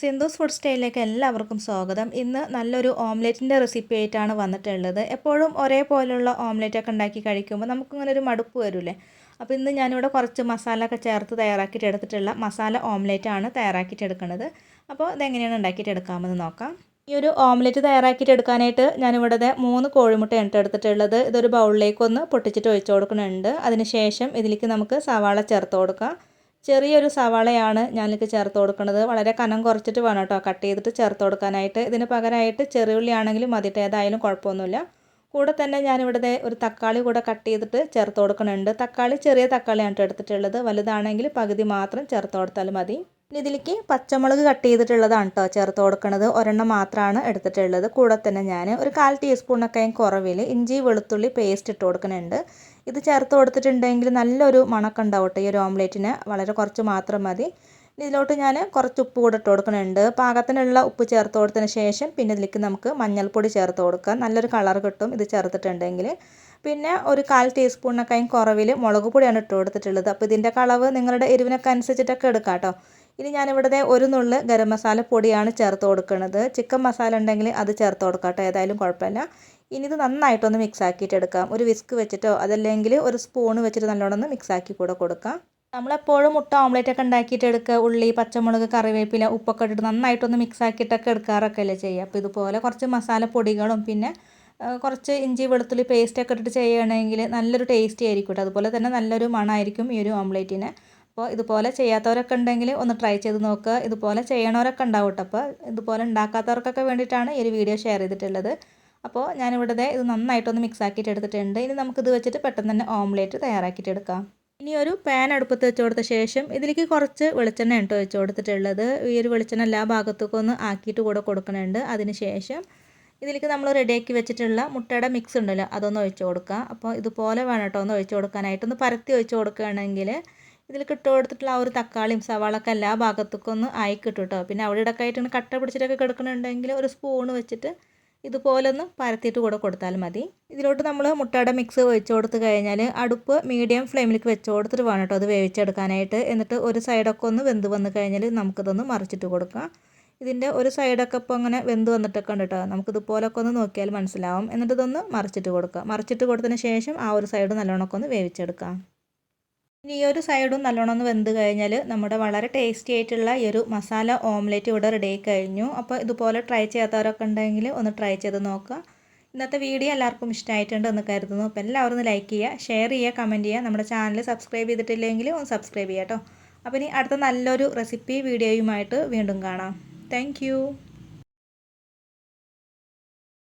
Sindhu's food സ്റ്റൈലിലേക്ക് എല്ലാവർക്കും സ്വാഗതം. ഇന്ന് നല്ലൊരു ഓംലെറ്റിൻ്റെ റെസിപ്പി ആയിട്ടാണ് വന്നിട്ടുള്ളത്. എപ്പോഴും ഒരേപോലെയുള്ള ഓംലെറ്റൊക്കെ ഉണ്ടാക്കി കഴിക്കുമ്പോൾ നമുക്കിങ്ങനെ ഒരു മടുപ്പ് വരില്ലേ. അപ്പോൾ ഇന്ന് ഞാനിവിടെ കുറച്ച് മസാല ഒക്കെ ചേർത്ത് തയ്യാറാക്കിയിട്ട് എടുത്തിട്ടുള്ള മസാല ഓംലെറ്റാണ് തയ്യാറാക്കിയിട്ട് എടുക്കുന്നത്. അപ്പോൾ ഇതെങ്ങനെയാണ് ഉണ്ടാക്കിയിട്ട് എടുക്കാമെന്ന് നോക്കാം. ഈ ഒരു ഓംലെറ്റ് തയ്യാറാക്കിയിട്ട് എടുക്കാനായിട്ട് ഞാനിവിടെ 3 കോഴിമുട്ടയാണ് എടുത്തിട്ടുള്ളത്. ഇതൊരു ബൗളിലേക്കൊന്ന് പൊട്ടിച്ചിട്ട് ഒഴിച്ചു കൊടുക്കുന്നുണ്ട്. അതിനുശേഷം ഇതിലേക്ക് നമുക്ക് സവാള ചേർത്ത് കൊടുക്കാം. ചെറിയൊരു സവാളയാണ് ഞാനിതിലേക്ക് ചേർത്ത് കൊടുക്കുന്നത്. വളരെ കനം കുറച്ചിട്ട് വേണം കേട്ടോ കട്ട് ചെയ്തിട്ട് ചേർത്ത് കൊടുക്കാനായിട്ട്. ഇതിന് പകരമായിട്ട് ചെറിയുള്ളി ആണെങ്കിലും മതിയിട്ട് ഏതായാലും കുഴപ്പമൊന്നുമില്ല. കൂടെ തന്നെ ഞാനിവിടെ ഒരു തക്കാളി കൂടെ കട്ട് ചെയ്തിട്ട് ചേർത്ത് കൊടുക്കുന്നുണ്ട്. തക്കാളി ചെറിയ തക്കാളിയാണ് എടുത്തിട്ടുള്ളത്. വലുതാണെങ്കിൽ പകുതി മാത്രം ചേർത്ത് കൊടുത്താൽ മതി. ഇനി ഇതിലേക്ക് പച്ചമുളക് കട്ട് ചെയ്തിട്ടുള്ളതാണ് കേട്ടോ ചേർത്ത് കൊടുക്കുന്നത്. ഒരെണ്ണം മാത്രമാണ് എടുത്തിട്ടുള്ളത്. കൂടെ തന്നെ ഞാൻ ഒരു 1/4 ടീസ്പൂണൊക്കെ കുറവിൽ ഇഞ്ചി വെളുത്തുള്ളി പേസ്റ്റ് ഇട്ട് കൊടുക്കുന്നുണ്ട്. ഇത് ചേർത്ത് കൊടുത്തിട്ടുണ്ടെങ്കിൽ നല്ലൊരു മണമൊക്കെ ഉണ്ടാവും കേട്ടോ ഈ ഒരു ഓംലെറ്റിന്. വളരെ കുറച്ച് മാത്രം മതി. ഇതിലോട്ട് ഞാൻ കുറച്ച് ഉപ്പ് കൂടെ ഇട്ട് കൊടുക്കുന്നുണ്ട്. പാകത്തിനുള്ള ഉപ്പ് ചേർത്ത് കൊടുത്തതിന് ശേഷം പിന്നെ ഇതിലേക്ക് നമുക്ക് മഞ്ഞൾപ്പൊടി ചേർത്ത് കൊടുക്കാം. നല്ലൊരു കളർ കിട്ടും ഇത് ചേർത്തിട്ടുണ്ടെങ്കിൽ. പിന്നെ ഒരു 1/4 ടീസ്പൂണൊക്കെ കുറവിൽ മുളക് പൊടിയാണ് ഇട്ട് കൊടുത്തിട്ടുള്ളത്. അപ്പോൾ ഇതിൻ്റെ അളവ് നിങ്ങളുടെ എരിവിനൊക്കെ അനുസരിച്ചിട്ടൊക്കെ എടുക്കാം കേട്ടോ. ഇനി ഞാനിവിടെ ഒരു നുള്ള് ഗരം മസാല പൊടിയാണ് ചേർത്ത് കൊടുക്കുന്നത്. ചിക്കൻ മസാല ഉണ്ടെങ്കിൽ അത് ചേർത്ത് കൊടുക്കാം കേട്ടോ, ഏതായാലും കുഴപ്പമില്ല. ഇനി ഇത് നന്നായിട്ടൊന്ന് മിക്സ് ആക്കിയിട്ട് എടുക്കാം. ഒരു വിസ്ക് വെച്ചിട്ടോ അതല്ലെങ്കിൽ ഒരു സ്പൂൺ വെച്ചിട്ട് നല്ലോണം ഒന്ന് മിക്സ് ആക്കി കൂടെ കൊടുക്കാം. നമ്മളെപ്പോഴും മുട്ട ഓംലെറ്റ് ഒക്കെ ഉണ്ടാക്കിയിട്ട് എടുക്കുക. ഉള്ളി, പച്ചമുളക്, കറിവേപ്പില, ഉപ്പൊക്കെ ഇട്ടിട്ട് നന്നായിട്ടൊന്ന് മിക്സ് ആക്കിയിട്ടൊക്കെ എടുക്കാറൊക്കെ അല്ലേ ചെയ്യുക. അപ്പോൾ ഇതുപോലെ കുറച്ച് മസാല പൊടികളും പിന്നെ കുറച്ച് ഇഞ്ചി വെളുത്തുള്ളി പേസ്റ്റൊക്കെ ഇട്ടിട്ട് ചെയ്യുകയാണെങ്കിൽ നല്ലൊരു ടേസ്റ്റി ആയിരിക്കും കേട്ടോ. അതുപോലെ തന്നെ നല്ലൊരു മണമായിരിക്കും ഈ ഒരു ഓംലെറ്റിന്. അപ്പോൾ ഇതുപോലെ ചെയ്യാത്തവരൊക്കെ ഉണ്ടെങ്കിൽ ഒന്ന് ട്രൈ ചെയ്ത് നോക്കുക. ഇതുപോലെ ചെയ്യണവരൊക്കെ ഉണ്ടാവും കേട്ടോ. അപ്പോൾ ഇതുപോലെ ഉണ്ടാക്കാത്തവർക്കൊക്കെ വേണ്ടിയിട്ടാണ് ഈ ഒരു വീഡിയോ ഷെയർ ചെയ്തിട്ടുള്ളത്. അപ്പോൾ ഞാനിവിടെ ഇത് നന്നായിട്ടൊന്ന് മിക്സ് ആക്കിയിട്ട് എടുത്തിട്ടുണ്ട്. ഇനി നമുക്കിത് വെച്ചിട്ട് പെട്ടെന്ന് തന്നെ ഓംലെറ്റ് തയ്യാറാക്കിയിട്ട് എടുക്കാം. ഇനി ഒരു പാൻ അടുപ്പത്ത് വെച്ച് കൊടുത്ത ശേഷം ഇതിലേക്ക് കുറച്ച് വെളിച്ചെണ്ണ ഇട്ട് വെച്ച് കൊടുത്തിട്ടുള്ളത്. ഈ ഒരു വെളിച്ചെണ്ണ എല്ലാ ഭാഗത്തേക്കും ഒന്ന് ആക്കിയിട്ട് കൂടെ കൊടുക്കുന്നുണ്ട്. അതിന് ശേഷം ഇതിലേക്ക് നമ്മൾ റെഡിയാക്കി വെച്ചിട്ടുള്ള മുട്ടയുടെ മിക്സ് ഉണ്ടല്ലോ അതൊന്ന് ഒഴിച്ച് കൊടുക്കുക. അപ്പോൾ ഇതുപോലെ വേണം കേട്ടോ ഒന്ന് ഒഴിച്ച് കൊടുക്കാനായിട്ട്. ഒന്ന് പരത്തി ഒഴിച്ച് കൊടുക്കുകയാണെങ്കിൽ ഇതിലേക്ക് ഇട്ട് കൊടുത്തിട്ടുള്ള ആ ഒരു തക്കാളിയും സവാളൊക്കെ എല്ലാ ഭാഗത്തേക്കും ഒന്ന് ആയി കിട്ടും കേട്ടോ. പിന്നെ അവിടെ ഇടയ്ക്ക് ആയിട്ട് കട്ട പിടിച്ചിട്ടൊക്കെ കിടക്കുന്നുണ്ടെങ്കിൽ ഒരു സ്പൂൺ വെച്ചിട്ട് ഇതുപോലെ ഒന്ന് പരത്തിയിട്ട് കൂടെ കൊടുത്താൽ മതി. ഇതിലോട്ട് നമ്മൾ മുട്ടയുടെ മിക്സ് ഒഴിച്ച് കൊടുത്ത് കഴിഞ്ഞാൽ അടുപ്പ് മീഡിയം ഫ്ലെയിമിലേക്ക് വെച്ച് കൊടുത്തിട്ട് വേണം കേട്ടോ അത് വേവിച്ചെടുക്കാനായിട്ട്. എന്നിട്ട് ഒരു സൈഡൊക്കെ ഒന്ന് വെന്ത് വന്ന് കഴിഞ്ഞാൽ നമുക്കിതൊന്ന് മറിച്ചിട്ട് കൊടുക്കാം. ഇതിൻ്റെ ഒരു സൈഡൊക്കെ ഇപ്പോൾ അങ്ങനെ വെന്ത് വന്നിട്ടൊക്കെ ഉണ്ട് കേട്ടോ. നമുക്കിതുപോലൊക്കെ ഒന്ന് നോക്കിയാൽ മനസ്സിലാവും. എന്നിട്ട് ഇതൊന്ന് മറിച്ചിട്ട് കൊടുക്കുക. മറിച്ചിട്ട് കൊടുത്തതിന് ശേഷം ആ ഒരു സൈഡ് നല്ലോണമൊക്കെ ഒന്ന് വേവിച്ചെടുക്കാം. ഇനി ഈ ഒരു സൈഡും നല്ലോണം ഒന്ന് വെന്ത് കഴിഞ്ഞാൽ നമ്മുടെ വളരെ ടേസ്റ്റി ആയിട്ടുള്ള ഈ ഒരു മസാല ഓംലെറ്റ് ഇവിടെ റെഡി ആയി കഴിഞ്ഞു. അപ്പോൾ ഇതുപോലെ ട്രൈ ചെയ്യാത്തവരൊക്കെ ഉണ്ടെങ്കിൽ ഒന്ന് ട്രൈ ചെയ്ത് നോക്കുക. ഇന്നത്തെ വീഡിയോ എല്ലാവർക്കും ഇഷ്ടമായിട്ടുണ്ട് എന്ന് കരുതുന്നു. അപ്പോൾ എല്ലാവരും ഒന്ന് ലൈക്ക് ചെയ്യുക, ഷെയർ ചെയ്യുക, കമൻറ്റ് ചെയ്യുക. നമ്മുടെ ചാനൽ സബ്സ്ക്രൈബ് ചെയ്തിട്ടില്ലെങ്കിൽ ഒന്ന് സബ്സ്ക്രൈബ് ചെയ്യുക കേട്ടോ. അപ്പോൾ ഇനി അടുത്ത നല്ലൊരു റെസിപ്പി വീഡിയോയുമായിട്ട് വീണ്ടും കാണാം. താങ്ക്